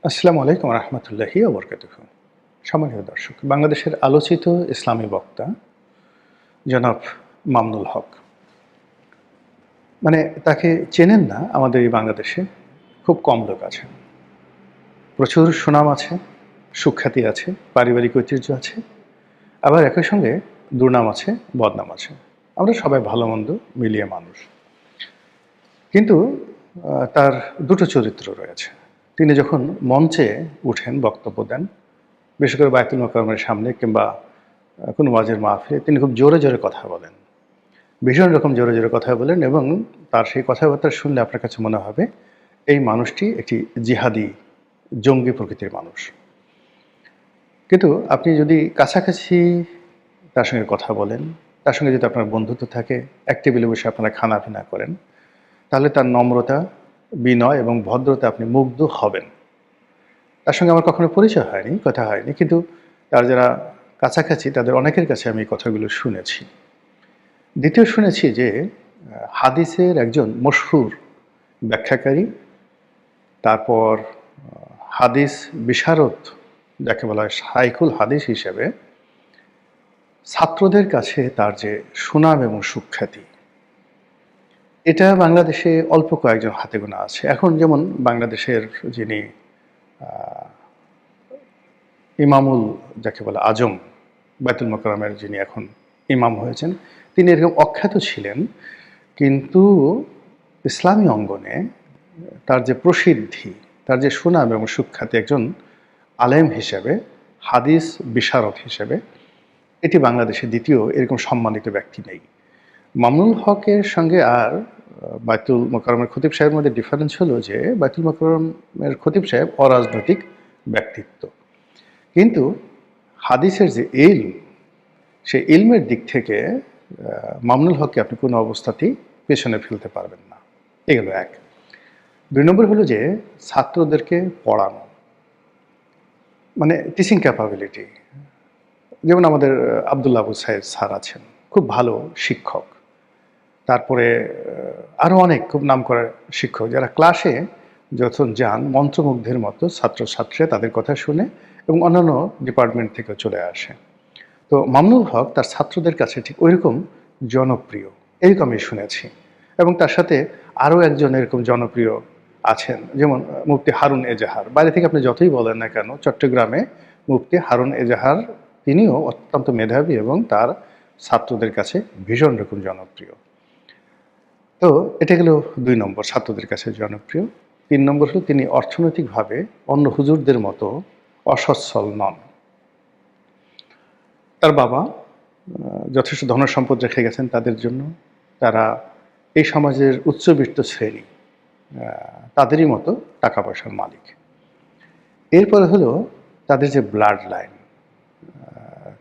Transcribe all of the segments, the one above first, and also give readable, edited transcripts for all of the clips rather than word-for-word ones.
আসসালামু আলাইকুম রহমতুল্লাহি ওয়া বারাকাতুহু। সম্মানিত দর্শক, বাংলাদেশের আলোচিত ইসলামী বক্তা জনাব মামুনুল হক, তাকে চেনেন না আমাদের এই বাংলাদেশে খুব কম লোক আছেন। প্রচুর সুনাম আছে, সুখ্যাতি আছে, পারিবারিক ঐতিহ্য আছে, আবার একই সঙ্গে দুর্নাম আছে, বদনাম আছে। আমরা সবাই ভালো-মন্দ মিলিয়ে মানুষ। কিন্তু তার দুটো চরিত্র রয়েছে। তিনি যখন মঞ্চে উঠেন, বক্তব্য দেন, বিশেষ করে বায়তুল মোকাররমের সামনে কিংবা কোনো ওয়াজের মাহফিলে তিনি খুব জোরে, জোরে কথা বলেন। ভীষণ রকম জোরে, জোরে কথা বলেন এবং তার সেই কথাবার্তা শুনলে আপনার কাছে মনে হবে এই মানুষটি একটি জিহাদি, জঙ্গি প্রকৃতির মানুষ। কিন্তু আপনি যদি কাছাকাছি তার সঙ্গে কথা বলেন, তার সঙ্গে যদি আপনার বন্ধুত্ব থাকে, এক টেবিলে বসে আপনারা খানাপিনা করেন, তাহলে তার নম্রতা, বিনয় এবং ভদ্রতা আপনি মুগ্ধ হবেন। তার সঙ্গে আমার কখনো পরিচয় হয়নি, কথা হয়নি। কিন্তু তার যারা কাছাকাছি তাদের অনেকের কাছে আমি এই কথাগুলো শুনেছি। দ্বিতীয় শুনেছি যে হাদিসের একজন মশহুর ব্যাখ্যাকারী, তারপর হাদিস বিশারদ যাকে বলা হয় শাইখুল হাদিস হিসেবে ছাত্রদের কাছে তার যে সুনাম এবং সুখ্যাতি, এটা বাংলাদেশে অল্প কয়েকজন হাতে গোনা আছে। এখন যেমন বাংলাদেশের যিনি ইমামুল যাকে বলে আজম, বায়তুল মোকাররমের যিনি এখন ইমাম হয়েছেন, তিনি এরকম অখ্যাত ছিলেন, কিন্তু ইসলামী অঙ্গনে তার যে প্রসিদ্ধি, তার যে সুনাম এবং সুখ্যাতি একজন আলেম হিসেবে, হাদিস বিশারদ হিসেবে, এটি বাংলাদেশে দ্বিতীয় এরকম সম্মানিত ব্যক্তি নেই। মামুনুল হকের সঙ্গে আর বায়তুল মোকাররমের খতিব সাহেবের মধ্যে ডিফারেন্স হলো যে বায়তুল মোকাররমের খতিব সাহেব অরাজনৈতিক ব্যক্তিত্ব, কিন্তু হাদিসের যে ইলম, সেই ইলমের দিক থেকে মামুনুল হককে আপনি কোনো অবস্থাতেই পেছনে ফেলতে পারবেন না। এগুলো এক। ২ নম্বর হলো যে ছাত্রদেরকে পড়ানো, টিচিং ক্যাপাবিলিটি। যেমন আমাদের আব্দুল্লাহ আবু সাইদ স্যার আছেন, খুব ভালো শিক্ষক। তারপরে আরও অনেক খুব নামকরা শিক্ষক যারা ক্লাসে যখন যান মন্ত্রমুগ্ধের মতো ছাত্রছাত্রীরা তাদের কথা শুনে এবং অন্যান্য ডিপার্টমেন্ট থেকেও চলে আসে। তো মামুনুল হক তার ছাত্রদের কাছে ঠিক ওইরকম জনপ্রিয়, এরকম আমি শুনেছি। এবং তার সাথে আরও একজন এরকম জনপ্রিয় আছেন, যেমন মুফতি হারুন এজাহার। বাইরে থেকে আপনি যতই বলেন না কেন, চট্টগ্রামে মুফতি হারুন এজাহার তিনিও অত্যন্ত মেধাবী এবং তার ছাত্রদের কাছে ভীষণ রকম জনপ্রিয়। তো এটা গেল ২ নম্বর, ছাত্রদের কাছে জনপ্রিয়। ৩ নম্বর হলো তিনি অর্থনৈতিকভাবে অন্য হুজুরদের মতো অসচ্ছল নন। তার বাবা যথেষ্ট ধনসম্পদ রেখে গেছেন তাদের জন্য। তারা এই সমাজের উচ্চবিত্ত শ্রেণী, তাদেরই মতো টাকা পয়সার মালিক। এরপরে হলো তাদের যে ব্লাড লাইন।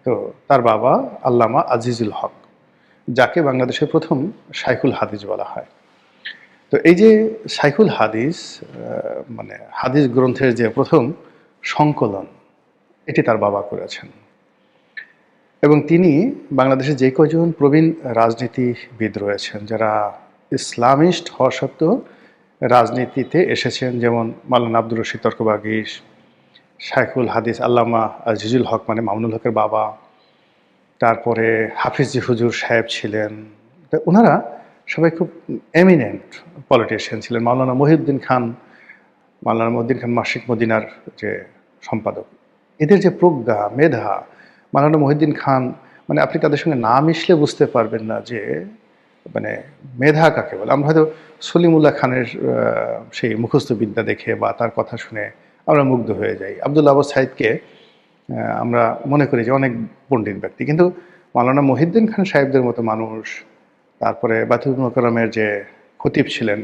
তো তার বাবা আল্লামা আজিজুল হক, যাকে বাংলাদেশের প্রথম শাইখুল হাদিস বলা হয়। তো এই যে শাইখুল হাদিস, হাদিস গ্রন্থের যে প্রথম সংকলন, এটি তার বাবা করেছেন। এবং তিনি বাংলাদেশে যে কয়জন প্রবীণ রাজনীতিবিদ রয়েছেন যারা ইসলামিস্ট হওয়া সত্ত্বেও রাজনীতিতে এসেছেন, যেমন মাওলানা আব্দুর রশিদ তর্কবাগীশ, শাইখুল হাদিস আল্লামা আজিজুল হক মামুনুল হকের বাবা, তারপরে হাফিজি হুজুর সাহেব ছিলেন। তো ওনারা সবাই খুব এমিনেন্ট পলিটিশিয়ান ছিলেন। মাওলানা মহিউদ্দিন খান মাসিক মদিনার যে সম্পাদক, এদের যে প্রজ্ঞা, মেধা, মাওলানা মহিউদ্দিন খান, আপনি তাদের সঙ্গে না মিশলে বুঝতে পারবেন না যে মেধা কাকে বলে। আমরা হয়তো সলিমুল্লাহ খানের সেই মুখস্থ বিদ্যা দেখে বা তার কথা শুনে আমরা মুগ্ধ হয়ে যাই। আব্দুল্লাহ আবু সাইদকে আমরা মনে করি যে অনেক পণ্ডিত ব্যক্তি, কিন্তু মাওলানা মহিউদ্দিন খান সাহেবদের মতো মানুষ, তারপরে বায়তুল মোকাররমের যে খতিব ছিলেন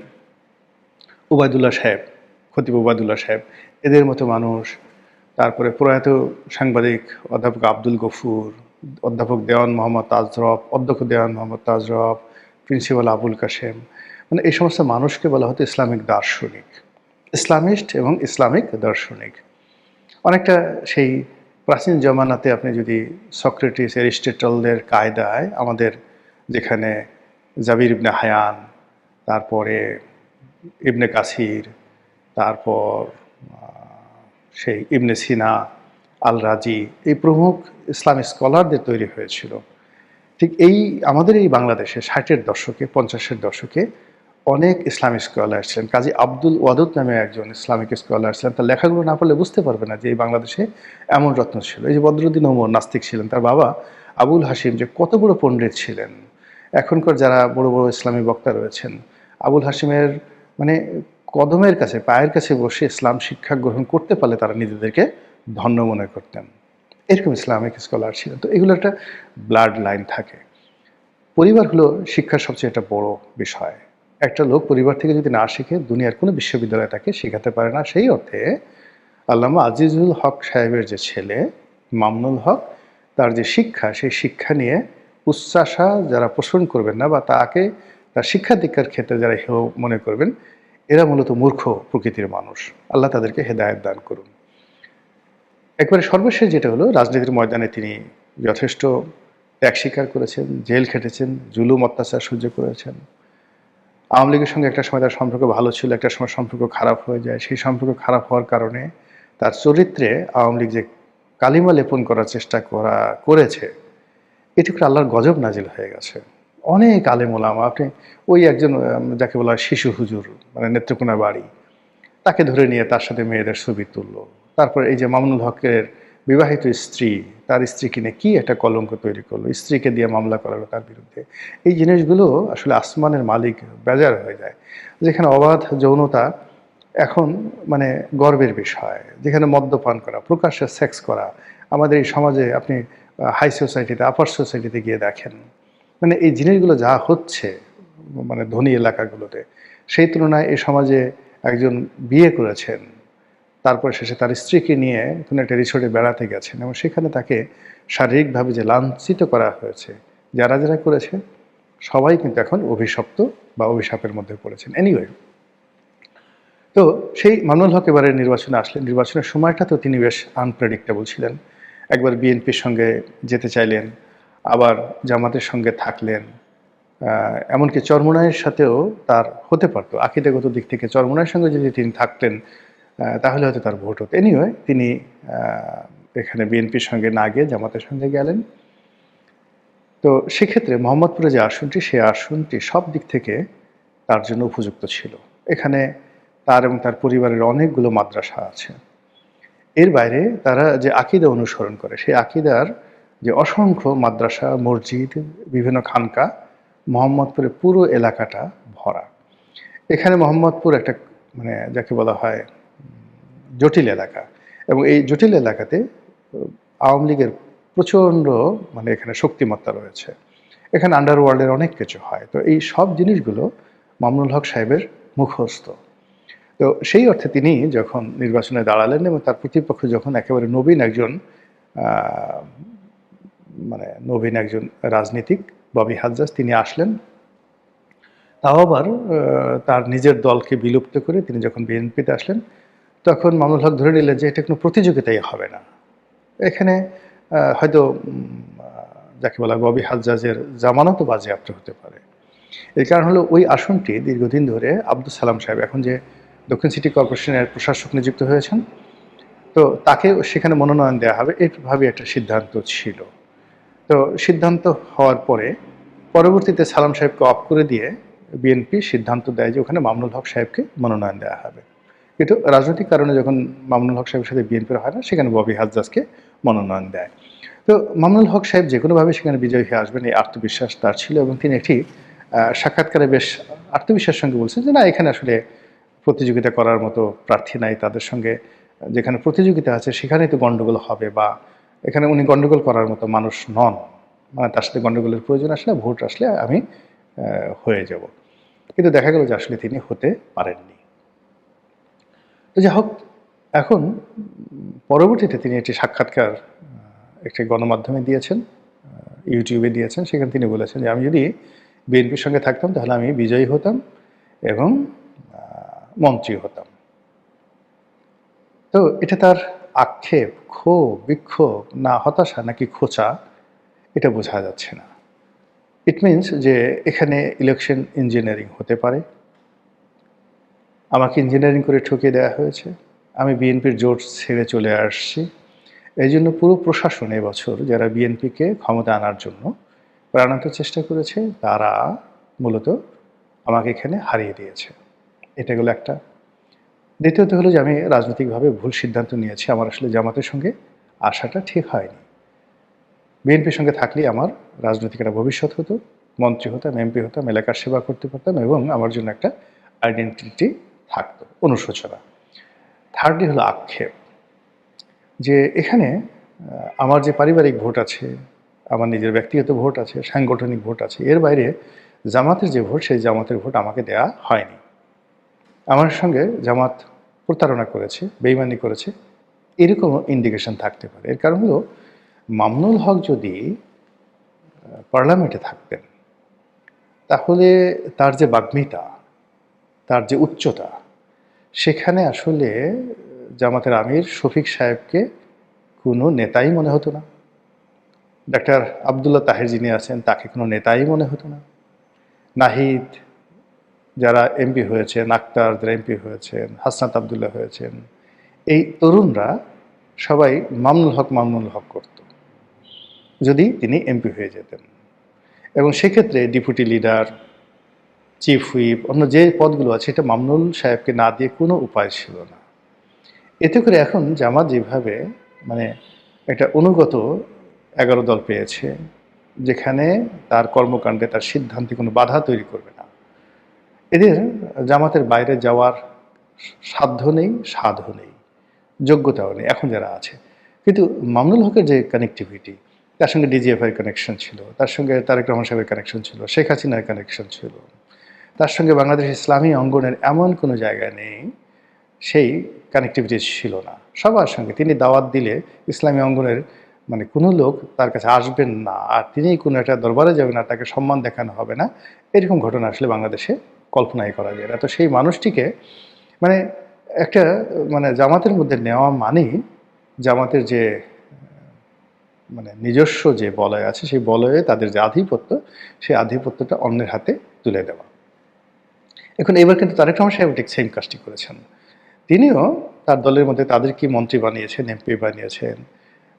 উবায়দুল্লাহ সাহেব, খতিব উবায়দুল্লাহ সাহেব, এদের মতো মানুষ, তারপরে প্রয়াত সাংবাদিক অধ্যাপক আব্দুল গফুর, অধ্যাপক দেওয়ান মোহাম্মদ তাজরফ, অধ্যক্ষ দেওয়ান মোহাম্মদ তাজরফ, প্রিন্সিপাল আবুল কাশেম, এই সমস্ত মানুষকে বলা হতো ইসলামিক দার্শনিক, ইসলামিস্ট এবং ইসলামিক দার্শনিক। অনেকটা সেই প্রাচীন জমানাতে আপনি যদি সক্রেটিস, অ্যারিস্টটলদের কায়দায় আমাদের যেখানে জাবির ইবনে হায়ান, তারপরে ইবনে কাসির, তারপর সেই ইবনে সিনা, আল রাজি এই প্রমুখ ইসলামিক স্কলারদের তৈরি হয়েছিল। ঠিক এই আমাদের এই বাংলাদেশে 60-এর দশকে 50-এর দশকে অনেক ইসলামিক স্কলার ছিলেন। কাজী আব্দুল ওয়াদুদ নামে একজন ইসলামিক স্কলার ছিলেন। তার লেখাগুলো না পড়লে বুঝতে পারবে না যে এই বাংলাদেশে এমন রত্ন ছিল। এই যে বদরুদ্দীন ওমর নাস্তিক ছিলেন, তার বাবা আবুল হাশিম যে কত বড় পণ্ডিত ছিলেন। এখনকার যারা বড় বড় ইসলামী বক্তা রয়েছেন, আবুল হাশিমের মানে কদমের কাছে, পায়ের কাছে বসে ইসলাম শিক্ষা গ্রহণ করতে পারলে তারা নিজেদেরকে ধন্য মনে করতেন। এরকম ইসলামিক স্কলার ছিলেন। তো এগুলো একটা ব্লাড লাইন থাকে। পরিবার হলো শিক্ষার সবচেয়ে একটা বড় বিষয়। একটা লোক পরিবার থেকে যদি না শিখে দুনিয়ার কোনো বিশ্ববিদ্যালয় তাকে শেখাতে পারে না। সেই অর্থে আল্লামা আজিজুল হক সাহেবের যে ছেলে মামুনুল হক, তার যে শিক্ষা, সেই শিক্ষা নিয়ে উচ্চাশা যারা পোষণ করবেন না বা তাকে তার শিক্ষা দীক্ষার ক্ষেত্রে যারা হেয় মনে করবেন, এরা মূলত মূর্খ প্রকৃতির মানুষ। আল্লাহ তাদেরকে হেদায়েত দান করুন। একবারে সর্বশেষ যেটা হলো, রাজনীতির ময়দানে তিনি যথেষ্ট ত্যাগ স্বীকার করেছেন, জেল খেটেছেন, জুলুম অত্যাচার সহ্য করেছেন। আওয়ামী লীগের সঙ্গে একটা সময় তার সম্পর্ক ভালো ছিল, একটা সময় সম্পর্ক খারাপ হয়ে যায়। সেই সম্পর্ক খারাপ হওয়ার কারণে তার চরিত্রে আওয়ামী লীগ যে কালিমা লেপন করার চেষ্টা করেছে, এটি করে আল্লাহর গজব নাজিল হয়ে গেছে। অনেক আলেম ওলামা, আপনি ওই একজন যাকে বলা হয় শিশু হুজুর, মানে নেত্রকোনা বাড়ি, তাকে ধরে নিয়ে তার সাথে মেয়েদের ছবি তুললো। তারপর এই যে মামুনুল হকের বিবাহিত স্ত্রী, তার স্ত্রীকে নিয়ে কী একটা কলঙ্ক তৈরি করলো, স্ত্রীকে দিয়ে মামলা করালো তার বিরুদ্ধে। এই জিনিসগুলো আসলে আসমানের মালিক বেজার হয়ে যায়। যেখানে অবাধ যৌনতা এখন মানে গর্বের বিষয়, যেখানে মদ্যপান করা, প্রকাশ্যে সেক্স করা, আমাদের এই সমাজে আপনি হাই সোসাইটিতে, আপার সোসাইটিতে গিয়ে দেখেন, মানে এই জিনিসগুলো যা হচ্ছে মানে ধনী এলাকাগুলোতে, সেই তুলনায় এই সমাজে একজন বিয়ে করেছেন, তারপর শেষে তার স্ত্রীকে নিয়ে কোনো একটা রিসোর্টে বেড়াতে গেছেন এবং সেখানে তাকে শারীরিকভাবে যে লাঞ্ছিত করা হয়েছে, যারা যারা করেছে সবাই কিন্তু এখন অভিশপ্ত বা অভিশাপের মধ্যে পড়েছেন। এনিওয়ে, তো সেই মামুনুল হক এবারে নির্বাচনে আসলেন। নির্বাচনের সময়টা তো তিনি বেশ আনপ্রেডিক্টেবল ছিলেন। একবার বিএনপির সঙ্গে যেতে চাইলেন, আবার জামাতের সঙ্গে থাকলেন, এমনকি চরমোনাইয়ের সাথেও তার হতে পারত। আকীদাগত দিক থেকে চরমোনাইয়ের সঙ্গে যদি তিনি থাকতেন, তাহলে হয়তো তার ভোট হতো। এনিওয়ে, তিনি এখানে বিএনপির সঙ্গে না গিয়ে জামাতের সঙ্গে গেলেন। তো সেক্ষেত্রে মোহাম্মদপুরে যে আসনটি, সেই আসনটি সব দিক থেকে তার জন্য উপযুক্ত ছিল। এখানে তার এবং তার পরিবারের অনেকগুলো মাদ্রাসা আছে। এর বাইরে তারা যে আকীদা অনুসরণ করে, সেই আকীদার যে অসংখ্য মাদ্রাসা, মসজিদ, বিভিন্ন খানকা, মোহাম্মদপুরের পুরো এলাকাটা ভরা। এখানে মোহাম্মদপুর একটা মানে যাকে বলা হয় জটিল এলাকা, এবং এই জটিল এলাকাতে আওয়ামী লীগের প্রচণ্ড মানে এখানে শক্তিমত্তা রয়েছে। এখানে আন্ডারওয়ার্ল্ডের অনেক কিছু হয়। তো এই সব জিনিসগুলো মামুনুল হক সাহেবের মুখস্থ। তো সেই অর্থে তিনি যখন নির্বাচনে দাঁড়ালেন এবং তার প্রতিপক্ষ যখন একেবারে নবীন একজন রাজনীতিক ববি হাজ্জাজ, তিনি আসলেন, তাও আবার তার নিজের দলকে বিলুপ্ত করে তিনি যখন বিএনপিতে আসলেন, তখন মামুনুল হক ধরে নিলেন যে এটা কোনো প্রতিযোগিতাই হবে না। এখানে হয়তো যাকে বলা ববি হাজ্জাজের জামানতও বাজেয়াপ্ত হতে পারে। এর কারণ হলো ওই আসনটি দীর্ঘদিন ধরে আব্দুল সালাম সাহেব, এখন যে দক্ষিণ সিটি কর্পোরেশনের প্রশাসক নিযুক্ত হয়েছেন, তো তাকে সেখানে মনোনয়ন দেওয়া হবে, এভাবে একটা সিদ্ধান্ত ছিল। তো সিদ্ধান্ত হওয়ার পরে পরবর্তীতে সালাম সাহেবকে অফ করে দিয়ে বিএনপি সিদ্ধান্ত দেয় যে ওখানে মামুনুল হক সাহেবকে মনোনয়ন দেওয়া হবে। কিন্তু রাজনৈতিক কারণে যখন মামুনুল হক সাহেবের সাথে বিএনপির হয় না, সেখানে ববি হাজ্জাজকে মনোনয়ন দেয়। তো মামুনুল হক সাহেব যে কোনোভাবে সেখানে বিজয়ী হয়ে আসবেন, এই আত্মবিশ্বাস তার ছিল, এবং তিনি একটি সাক্ষাৎকারে বেশ আত্মবিশ্বাসের সঙ্গে বলছেন যে না, এখানে আসলে প্রতিযোগিতা করার মতো প্রার্থী নাই, তাদের সঙ্গে যেখানে প্রতিযোগিতা আছে সেখানেই তো গণ্ডগোল হবে, বা এখানে উনি গণ্ডগোল করার মতো মানুষ নন, মানে তার সাথে গণ্ডগোলের প্রয়োজন আসলে, ভোট আসলে আমি হয়ে যাব। কিন্তু দেখা গেল যে আসলে তিনি হতে পারেননি। তো যাই হোক, এখন পরবর্তীতে তিনি একটি সাক্ষাৎকার একটি গণমাধ্যমে দিয়েছেন, ইউটিউবে দিয়েছেন। সেখানে তিনি বলেছেন যে আমি যদি বিএনপির সঙ্গে থাকতাম তাহলে আমি বিজয়ী হতাম এবং মন্ত্রী হতাম। তো এটা তার আক্ষেপ, ক্ষোভ, বিক্ষোভ, না হতাশা নাকি খোঁচা, এটা বোঝা যাচ্ছে না। ইট মিনস যে এখানে ইলেকশন ইঞ্জিনিয়ারিং হতে পারে, আমাকে ইঞ্জিনিয়ারিং করে ঠকিয়ে দেওয়া হয়েছে, আমি বিএনপির জোট ছেড়ে চলে আসছি। এই জন্য পুরো প্রশাসন এবছর যারা বিএনপিকে ক্ষমতা আনার জন্য প্রাণান্ত চেষ্টা করেছে, তারা মূলত আমাকে এখানে হারিয়ে দিয়েছে। এটা গেল একটা। দ্বিতীয়ত হলো যে আমি রাজনৈতিকভাবে ভুল সিদ্ধান্ত নিয়েছি। আমার আসলে জামাতের সঙ্গে আসাটা ঠিক হয়নি। বিএনপির সঙ্গে থাকলেই আমার রাজনৈতিক একটা ভবিষ্যৎ হতো, মন্ত্রী হতাম, এমপি হতাম, এলাকার সেবা করতে পারতাম এবং আমার জন্য একটা আইডেন্টিটি থাকতো, অনুশোচনা। থার্ডলি হলো আক্ষেপ, যে এখানে আমার যে পারিবারিক ভোট আছে, আমার নিজের ব্যক্তিগত ভোট আছে, সাংগঠনিক ভোট আছে, এর বাইরে জামাতের যে ভোট, সেই জামাতের ভোট আমাকে দেয়া হয়নি। আমার সঙ্গে জামাত প্রতারণা করেছে, বেইমানি করেছে, এরকম ইন্ডিকেশন থাকতে পারে। এর কারণ হলো মামুনুল হক যদি পার্লামেন্টে থাকতেন, তাহলে তার যে বাগ্মিতা, তার যে উচ্চতা, সেখানে আসলে জামাতের আমির শফিক সাহেবকে কোনো নেতাই মনে হতো না। ডাক্তার আবদুল্লাহ তাহের যিনি আছেন, তাকে কোনো নেতাই মনে হতো না। নাহিদ যারা এমপি হয়েছেন, আক্তার যারা এমপি হয়েছেন, হাসনাত আবদুল্লাহ হয়েছেন, এই তরুণরা সবাই মামুনুল হক করত যদি তিনি এমপি হয়ে যেতেন। এবং সেক্ষেত্রে ডেপুটি লিডার, চিফ হুইপ, অন্য যে পদগুলো আছে, এটা মামুনুল সাহেবকে না দিয়ে কোনো উপায় ছিল না। এতে করে এখন জামাত যেভাবে মানে একটা অনুগত 11 দল পেয়েছে, যেখানে তার কর্মকাণ্ডে, তার সিদ্ধান্তে কোনো বাধা তৈরি করবে না, এদের জামাতের বাইরে যাওয়ার সাধ্য নেই, সাধও নেই, যোগ্যতাও নেই এখন যারা আছে। কিন্তু মামুনুল হকের যে কানেক্টিভিটি, তার সঙ্গে ডিজিএফআই কানেকশন ছিল, তার সঙ্গে তারেক রহমান সাহেবের কানেকশন ছিল, শেখ হাসিনার কানেকশন ছিল, তার সঙ্গে বাংলাদেশ ইসলামী অঙ্গনের এমন কোনো জায়গা নেই সেই কানেক্টিভিটি ছিল না। সবার সঙ্গে তিনি দাওয়াত দিলে ইসলামী অঙ্গনের মানে কোনো লোক তার কাছে আসবেন না, আর তিনি কোনো একটা দরবারে যাবেন না, তাকে সম্মান দেখানো হবে না, এরকম ঘটনা আসলে বাংলাদেশে কল্পনাই করা যায় না। তো সেই মানুষটিকে মানে একটা মানে জামাতের মধ্যে নেওয়া মানেই জামাতের যে মানে নিজস্ব যে বলয় আছে, সেই বলয়ে তাদের যে আধিপত্য, সেই আধিপত্যটা অন্যের হাতে তুলে দেওয়া। এখন এবার কিন্তু তারেক রহমান সাহেব ঠিক সেম কাজটি করেছেন। তিনিও তার দলের মধ্যে তাদেরকে মন্ত্রী বানিয়েছেন, এমপি বানিয়েছেন,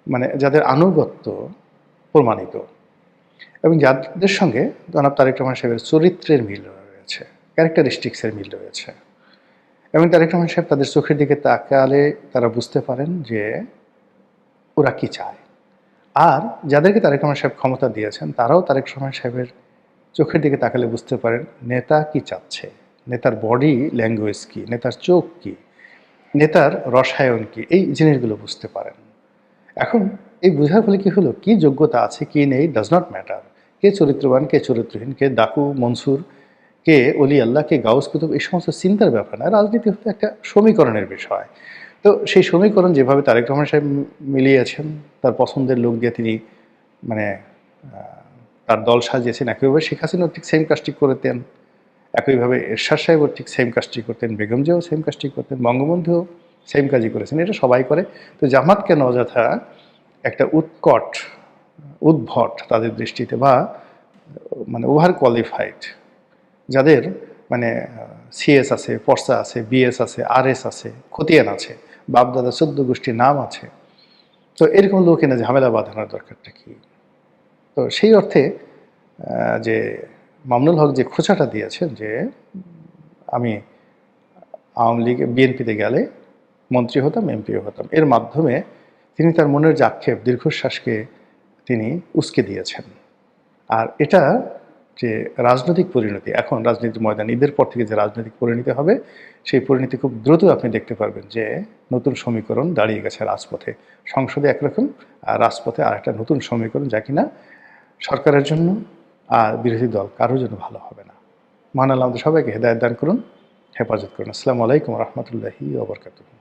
মানে যাদের আনুগত্য প্রমাণিত এবং যাদের সঙ্গে জনাব তারেক রহমান সাহেবের চরিত্রের মিল রয়েছে, ক্যারেক্টারিস্টিক্সের মিল রয়েছে। এবং তারেক রহমান সাহেব তাদের চোখের দিকে তাকালে তারা বুঝতে পারেন যে ওরা কি চায়। আর যাদেরকে তারেক রহমান সাহেব ক্ষমতা দিয়েছেন, তারাও তারেক রহমান সাহেবের চোখের দিকে তাকালে বুঝতে পারেন নেতা কি চাচ্ছে, নেতার বডি ল্যাঙ্গুয়েজ কি, নেতার চোখ কি, নেতার রসায়ন কি, এই জিনিসগুলো বুঝতে পারেন। এখন এই বোঝার ফলে কি হলো, কি যোগ্যতা আছে কি নেই ডাজ নট ম্যাটার। কে চরিত্রবান, কে চরিত্রহীন, কে ডাকু মনসুর, কে অলি আল্লাহ, কে গাউস কুতুব, এই সমস্ত চিন্তার ব্যাপার না। রাজনীতি হলো একটা সমীকরণের বিষয়। তো সেই সমীকরণ যেভাবে তারেক রহমান সাহেব মিলিয়েছেন, তার পছন্দের লোক দিয়ে তিনি মানে তার দল সাজিয়েছেন, একইভাবে শেখ হাসিনাও ঠিক সেম কাজটি করতেন, একইভাবে এরশাদ সাহেবও ঠিক সেম কাজটি করতেন, বেগম জিয়াও সেম কাজটি করতেন, বঙ্গবন্ধুও সেম কাজই করেছেন। এটা সবাই করে। তো জামাত কেন অযথা একটা উৎকট, উদ্ভট তাদের দৃষ্টিতে, বা মানে ওভার কোয়ালিফাইড, যাদের মানে সিএস আছে, পর্সা আছে, বিএস আছে, আরএস আছে, খতিয়ান আছে, বাপদাদা 14 গোষ্ঠীর নাম আছে, তো এরকম লোক এনে ঝামেলা বাঁধানোর দরকারটা কি? তো সেই অর্থে যে মামুনুল হক যে খোঁচাটা দিয়েছেন যে আমি আওয়ামী লীগ বিএনপিতে গেলে মন্ত্রী হতাম, এমপিও হতাম, এর মাধ্যমে তিনি তার মনের যে আক্ষেপ, দীর্ঘশ্বাসকে তিনি উস্কে দিয়েছেন। আর এটা যে রাজনৈতিক পরিণতি, এখন রাজনীতির ময়দান ঈদের পর থেকে যে রাজনৈতিক পরিণতি হবে, সেই পরিণতি খুব দ্রুত আপনি দেখতে পারবেন যে নতুন সমীকরণ দাঁড়িয়ে গেছে রাজপথে। সংসদে একরকম, আর রাজপথে আর একটা নতুন সমীকরণ, যা কিনা সরকারের জন্য আর বিরোধী দল কারোর জন্য ভালো হবে না। মহান আল্লাহ আমাদের সবাইকে হেদায়েত দান করুন, হেফাজত করুন। আসসালামু আলাইকুম রহমতুল্লাহি ওয়া বারাকাতুহু।